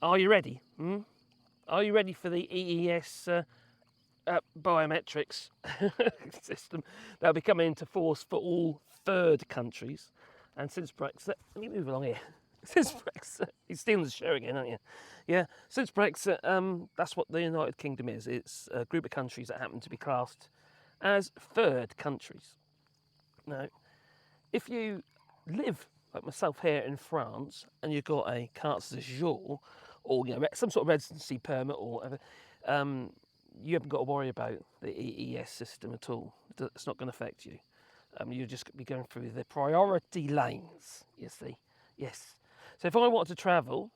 Are you ready? Are you ready for the EES biometrics system that'll be coming into force for all third countries? And since Brexit, let me move along here. Since Brexit, you're stealing the show again, aren't you? Yeah, since Brexit, that's what the United Kingdom is. It's a group of countries that happen to be classed as third countries. Now, if you live like myself here in France and you've got a carte séjour or some sort of residency permit or whatever, you haven't got to worry about the EES system at all. It's not going to affect you. You'll just be going through the priority lanes, you see. Yes. So if I wanted to travel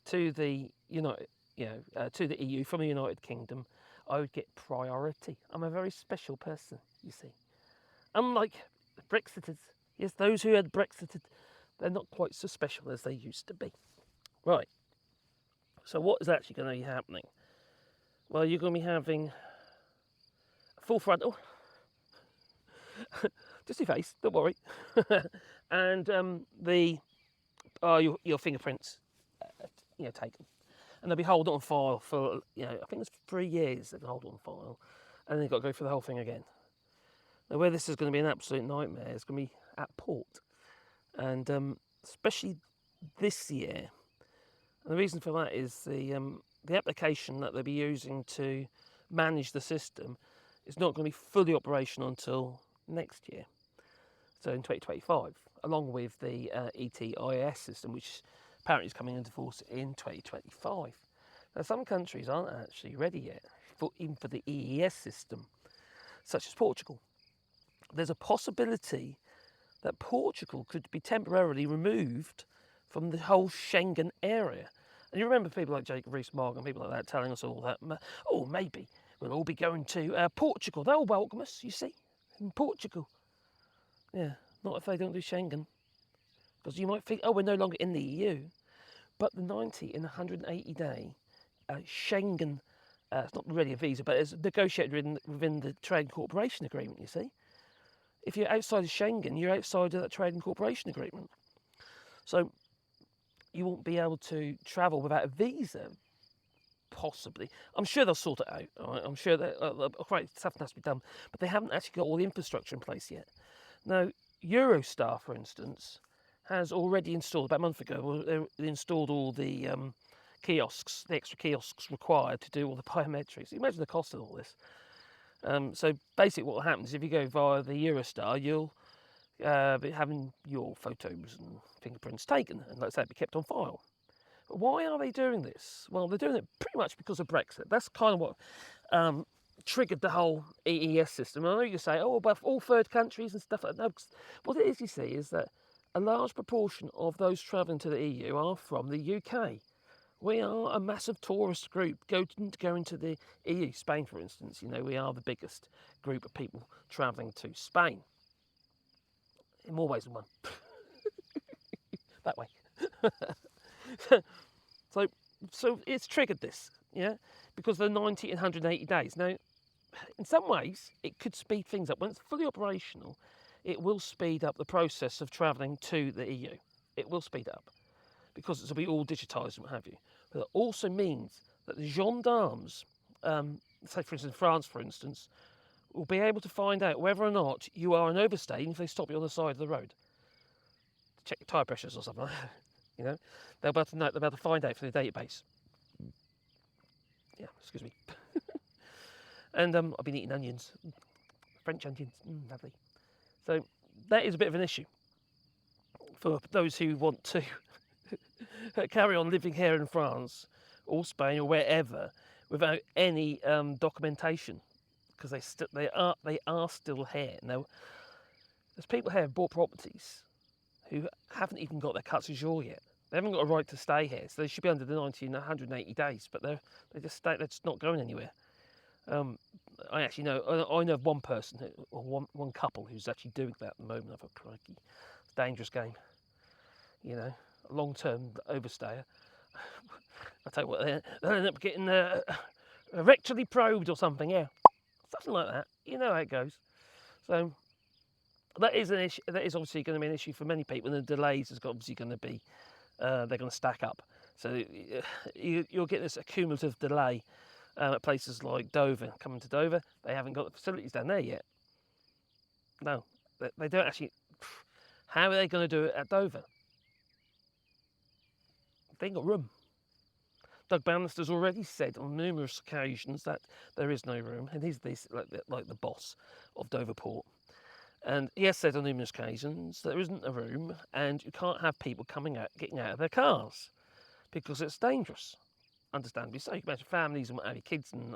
to the to the EU from the United Kingdom, I would get priority. I'm a very special person, you see. Unlike Brexiters, yes, those who had Brexited, they're not quite so special as they used to be. Right. So what is actually going to be happening? Well, you're going to be having a full frontal. Just your face, don't worry. And your fingerprints, taken, and they'll be held on file for I think it's 3 years. They can hold on file, and then they've got to go through the whole thing again. Now, where this is going to be an absolute nightmare is going to be at port, and especially this year. And the reason for that is the application that they'll be using to manage the system is not going to be fully operational until next year, so in 2025, along with the ETIAS system, which apparently is coming into force in 2025. Now, some countries aren't actually ready yet, even for the EES system, such as Portugal. There's a possibility that Portugal could be temporarily removed from the whole Schengen area. And you remember people like Jacob Rees-Mogg and people like that telling us all that, maybe we'll all be going to Portugal. They'll welcome us, you see, in Portugal. Yeah, not if they don't do Schengen. Because you might think, we're no longer in the EU. But the 90 and 180-day Schengen, it's not really a visa, but it's negotiated within the Trade and Cooperation Agreement, you see. If you're outside of Schengen, you're outside of that Trade and Cooperation Agreement. So you won't be able to travel without a visa, possibly. I'm sure they'll sort it out. All right? I'm sure that something has to be done, but they haven't actually got all the infrastructure in place yet. Now, Eurostar, for instance, has already installed, about a month ago, they installed all the kiosks, the extra kiosks required to do all the biometrics. Imagine the cost of all this. So basically what will happen is if you go via the Eurostar, you'll be having your photos and fingerprints taken, and let's say be kept on file. But why are they doing this? Well, they're doing it pretty much because of Brexit. That's kind of what triggered the whole EES system. I know you say, but all third countries and stuff like that. No, what it is, you see, is that a large proportion of those travelling to the EU are from the UK. We are a massive tourist group going to the EU. Spain, for instance, we are the biggest group of people travelling to Spain. In more ways than one. That way. So it's triggered this, because of the 90 and 180 days. Now, in some ways, it could speed things up. When it's fully operational, it will speed up the process of travelling to the EU. It will speed up because it'll be all digitised and what have you. But it also means that the gendarmes, say for instance France, for instance, will be able to find out whether or not you are an overstay if they stop you on the side of the road. Check your tyre pressures or something like that. They'll be able to know, they'll be able to find out from the database. Yeah, excuse me. And I've been eating onions, French onions, lovely. So that is a bit of an issue for those who want to carry on living here in France or Spain or wherever without any documentation, because they are still here. Now, there's people here who have bought properties who haven't even got their carte séjour yet. They haven't got a right to stay here, so they should be under the 90 and 180 days, but they're just not going anywhere. I actually know of one person, or one couple who's actually doing that at the moment. I thought, crikey, it's a dangerous game. A long-term overstayer. I tell you what, they'll end up getting rectally probed or something, something like that. You know how it goes. So that is an issue. That is obviously going to be an issue for many people, and the delays is obviously going to be they're going to stack up. So you'll get this accumulative delay at places like Dover. Coming to Dover, they haven't got the facilities down there yet. No, they don't actually. How are they going to do it at Dover? They ain't got room. Doug Bannister's already said on numerous occasions that there is no room, and he's this like the boss of Dover Port. And he has said on numerous occasions that there isn't a room, and you can't have people getting out of their cars because it's dangerous. Understandably so. You can imagine families and what have you, kids and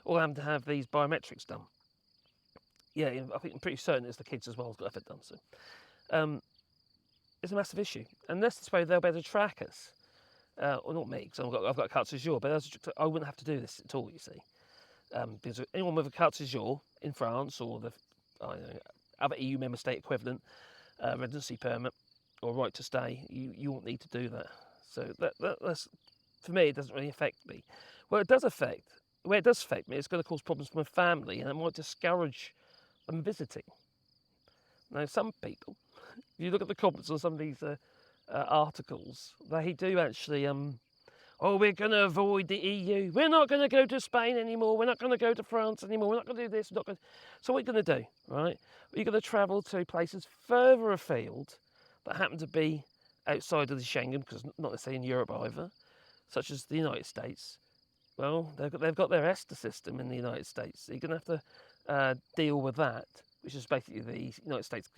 all having to have these biometrics done. Yeah, I think I'm pretty certain it's the kids as well who's got to have it done. So, it's a massive issue, and that's the way they'll be able to track us. Well, not me, because I've got a carte séjour, but I wouldn't have to do this at all, you see. Because anyone with a carte séjour in France or the other EU member state equivalent residency permit or right to stay, you won't need to do that. So that's, for me, it doesn't really affect me. Where it does affect me, it's going to cause problems for my family, and it might discourage them visiting. Now, some people, if you look at the comments on some of these articles, they do actually, we're going to avoid the EU. We're not going to go to Spain anymore. We're not going to go to France anymore. We're not going to do this. So what are you going to do, right? You're going to travel to places further afield that happen to be outside of the Schengen, because not necessarily in Europe either, such as the United States. Well, they've got their ESTA system in the United States. So you're going to have to deal with that, which is basically the United States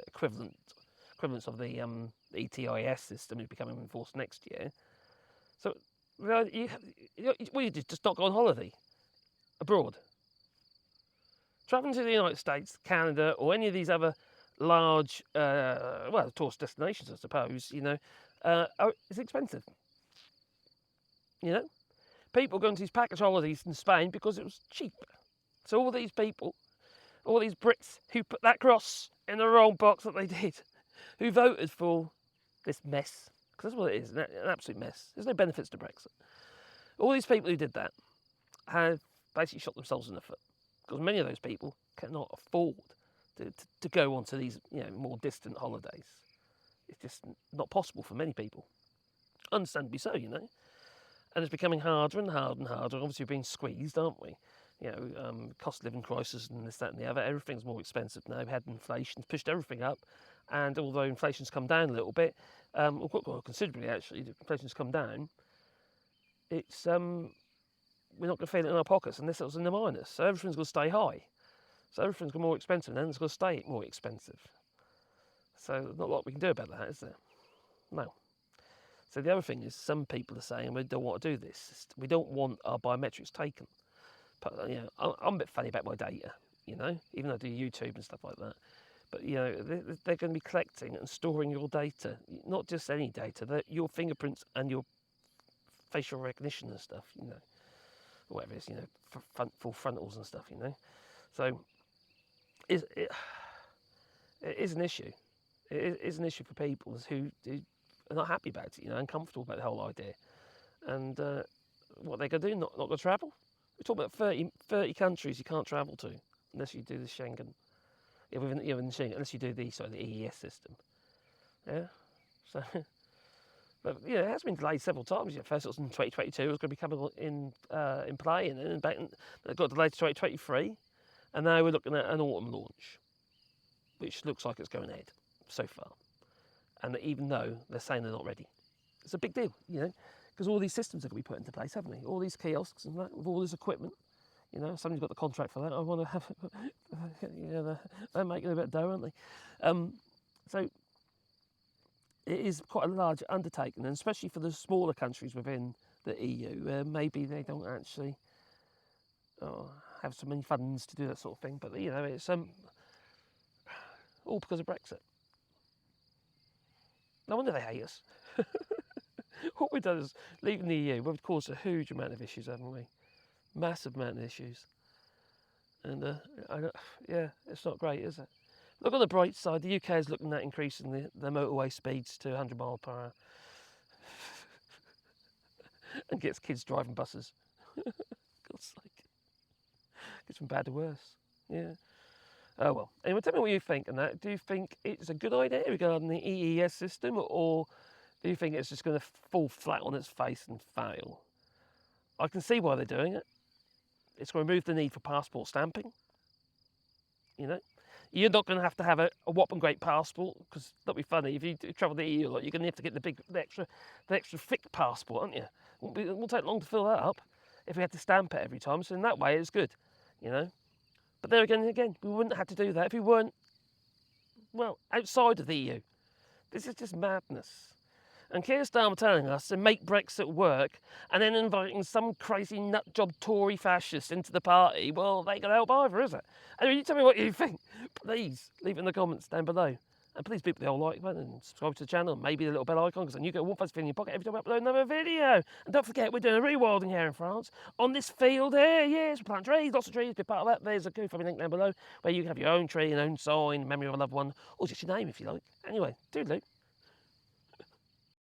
equivalence of the ETIS system is becoming enforced next year. So you just not go on holiday abroad. Travelling to the United States, Canada, or any of these other large, tourist destinations, I suppose, it's expensive. People going to these package holidays in Spain because it was cheap. So all these people, all these Brits who put that cross in the wrong box that they did, who voted for this mess, because that's what it is, an absolute mess. There's no benefits to Brexit. All these people who did that have basically shot themselves in the foot, because many of those people cannot afford to go on to these more distant holidays. It's just not possible for many people. Understandably so, And it's becoming harder and harder and harder. Obviously, we're being squeezed, aren't we? Cost of living crisis and this, that and the other. Everything's more expensive now. We've had inflation, pushed everything up. And although inflation's come down a little bit, considerably actually, inflation's come down, it's we're not going to feel it in our pockets unless it was in the minus. So everything's going to stay high. So everything's going to be more expensive, and then it's going to stay more expensive. So there's not a lot we can do about that, is there? No. So the other thing is, some people are saying we don't want to do this. We don't want our biometrics taken. But I'm a bit funny about my data, even though I do YouTube and stuff like that. But they're going to be collecting and storing your data, not just any data, your fingerprints and your facial recognition and stuff, or whatever it is, full frontals and stuff, So it is an issue. It is an issue for people who are not happy about it, uncomfortable about the whole idea. And what they're going to do, not going to travel? We're talking about 30 countries you can't travel to unless you do the Schengen. Within Schengen, unless you do the EES system. Yeah? So, but it has been delayed several times. First it was in 2022, it was going to be coming in play, and then it got delayed to 2023, and now we're looking at an autumn launch, which looks like it's going ahead so far. And even though they're saying they're not ready, it's a big deal, because all these systems are going to be put into place, haven't they? All these kiosks and that, with all this equipment. Somebody's got the contract for that. I want to have, they're making a bit of dough, aren't they? So it is quite a large undertaking, and especially for the smaller countries within the EU, maybe they don't actually have so many funds to do that sort of thing. But it's all because of Brexit. No wonder they hate us. What we've done is leaving the EU. We've caused a huge amount of issues, haven't we? Massive amount of issues. And it's not great, is it? Look on the bright side, the UK is looking at increasing the motorway speeds to 100 miles per hour. And gets kids driving buses. God's sake. Gets from bad to worse. Yeah. Oh well. Anyway, tell me what you think on that. Do you think it's a good idea regarding the EES system, or Do you think it's just going to fall flat on its face and fail? I can see why they're doing it. It's going to remove the need for passport stamping. You know, you're not going to have a whopping great passport, because that'll be funny if you travel the EU. Like, you're going to have to get the extra thick passport, aren't you? It won't take long to fill that up if we had to stamp it every time. So in that way, it's good. You know, but there again, we wouldn't have to do that if we weren't, well, outside of the EU. This is just madness. And Keir Starmer telling us to make Brexit work and then inviting some crazy nutjob Tory fascist into the party, well, they ain't going to help either, is it? Anyway, you tell me what you think. Please leave it in the comments down below. And please beat the old like button and subscribe to the channel, and maybe the little bell icon, because then you get a warm fuzzy feeling in your pocket every time I upload another video. And don't forget, we're doing a rewilding here in France on this field here. Yes, we're planting trees, lots of trees. Be part of that. There's a GoFundMe link down below where you can have your own tree, an own sign, memory of a loved one, or just your name if you like. Anyway, doodaloo.